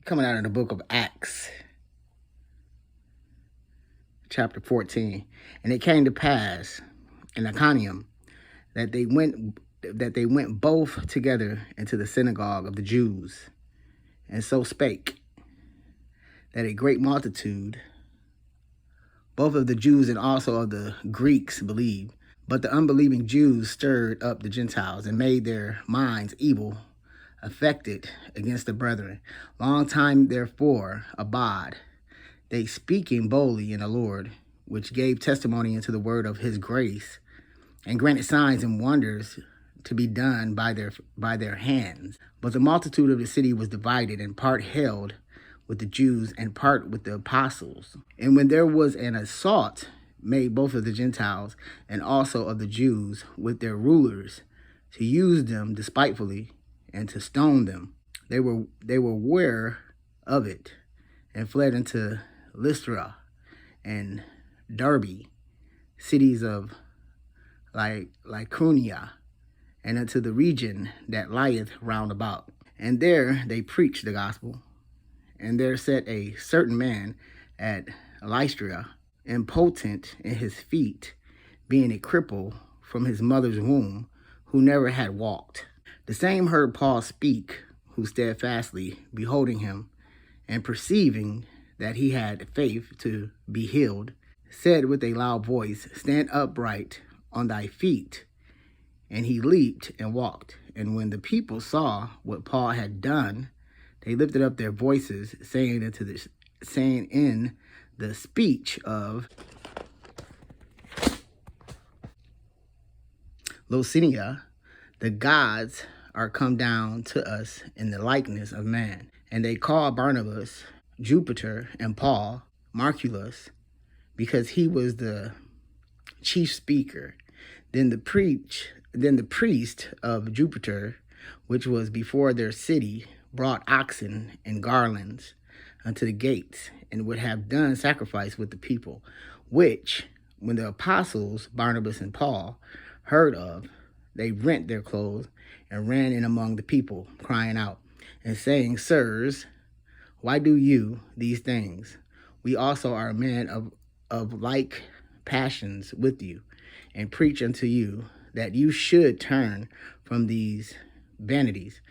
coming out of the book of Acts, chapter 14. And it came to pass in Iconium that they went both together into the synagogue of the Jews, and so spake, that a great multitude, both of the Jews and also of the Greeks, believed. But the unbelieving Jews stirred up the Gentiles and made their minds evil affected against the brethren. Long time therefore abide they, speaking boldly in the Lord, which gave testimony unto the word of his grace, and granted signs and wonders to be done by their hands. But the multitude of the city was divided, and part held with the Jews and part with the apostles. And when there was an assault made both of the Gentiles and also of the Jews with their rulers, to use them despitefully and to stone them, they were aware of it, and fled into Lystra and Derbe, cities of Lycaonia, and unto the region that lieth round about. And there they preached the gospel. And there sat a certain man at Lystra, impotent in his feet, being a cripple from his mother's womb, who never had walked. The same heard Paul speak, who steadfastly beholding him, and perceiving that he had faith to be healed, said with a loud voice, Stand upright on thy feet. And he leaped and walked. And when the people saw what Paul had done, they lifted up their voices, saying in the speech of Locinia, the gods are come down to us in the likeness of man. And they called Barnabas Jupiter, and Paul Marculus, because he was the chief speaker. Then the priest of Jupiter, which was before their city, brought oxen and garlands unto the gates, and would have done sacrifice with the people, which, when the apostles Barnabas and Paul heard of, they rent their clothes and ran in among the people, crying out and saying, Sirs, why do you these things? We also are men of like passions with you, and preach unto you that you should turn from these vanities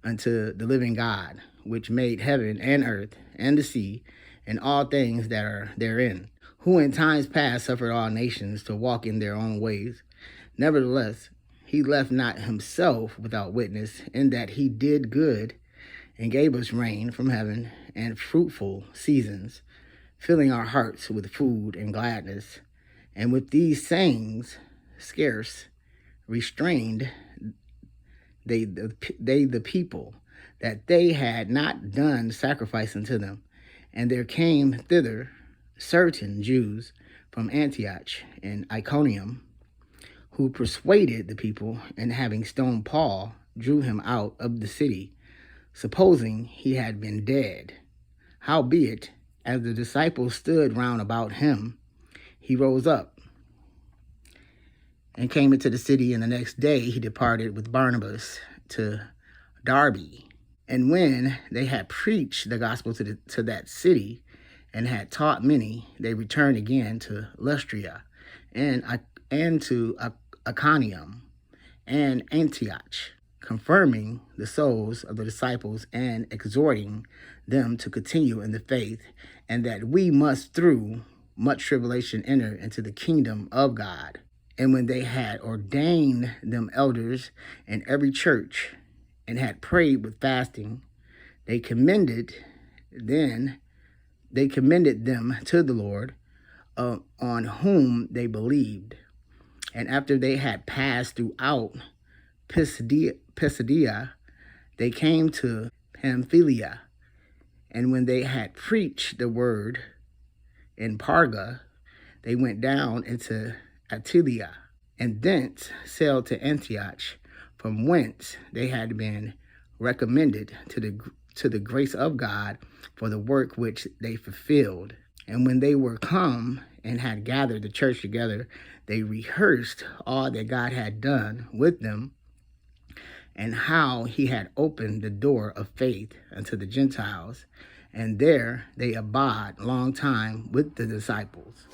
unto the living God, which made heaven and earth and the sea and all things that are therein, who in times past suffered all nations to walk in their own ways. Nevertheless, he left not himself without witness, in that he did good and gave us rain from heaven and fruitful seasons, filling our hearts with food and gladness. And with these sayings scarce restrained they the people, that they had not done sacrifice unto them. And there came thither certain Jews from Antioch and Iconium, who persuaded the people, and having stoned Paul, drew him out of the city, supposing he had been dead. Howbeit, as the disciples stood round about him, he rose up and came into the city, and the next day he departed with Barnabas to Derbe. And when they had preached the gospel to that city, and had taught many, they returned again to Lystra and to Iconium and Antioch, confirming the souls of the disciples and exhorting them to continue in the faith, and that we must through much tribulation enter into the kingdom of God. And when they had ordained them elders in every church, and had prayed with fasting, they commended them to the Lord, on whom they believed. And after they had passed throughout Pisidia, they came to Pamphylia. And when they had preached the word in Perga, they went down into Attalia, and thence sailed to Antioch, from whence they had been recommended to the grace of God for the work which they fulfilled. And when they were come and had gathered the church together, they rehearsed all that God had done with them, and how he had opened the door of faith unto the Gentiles, and there they abide long time with the disciples.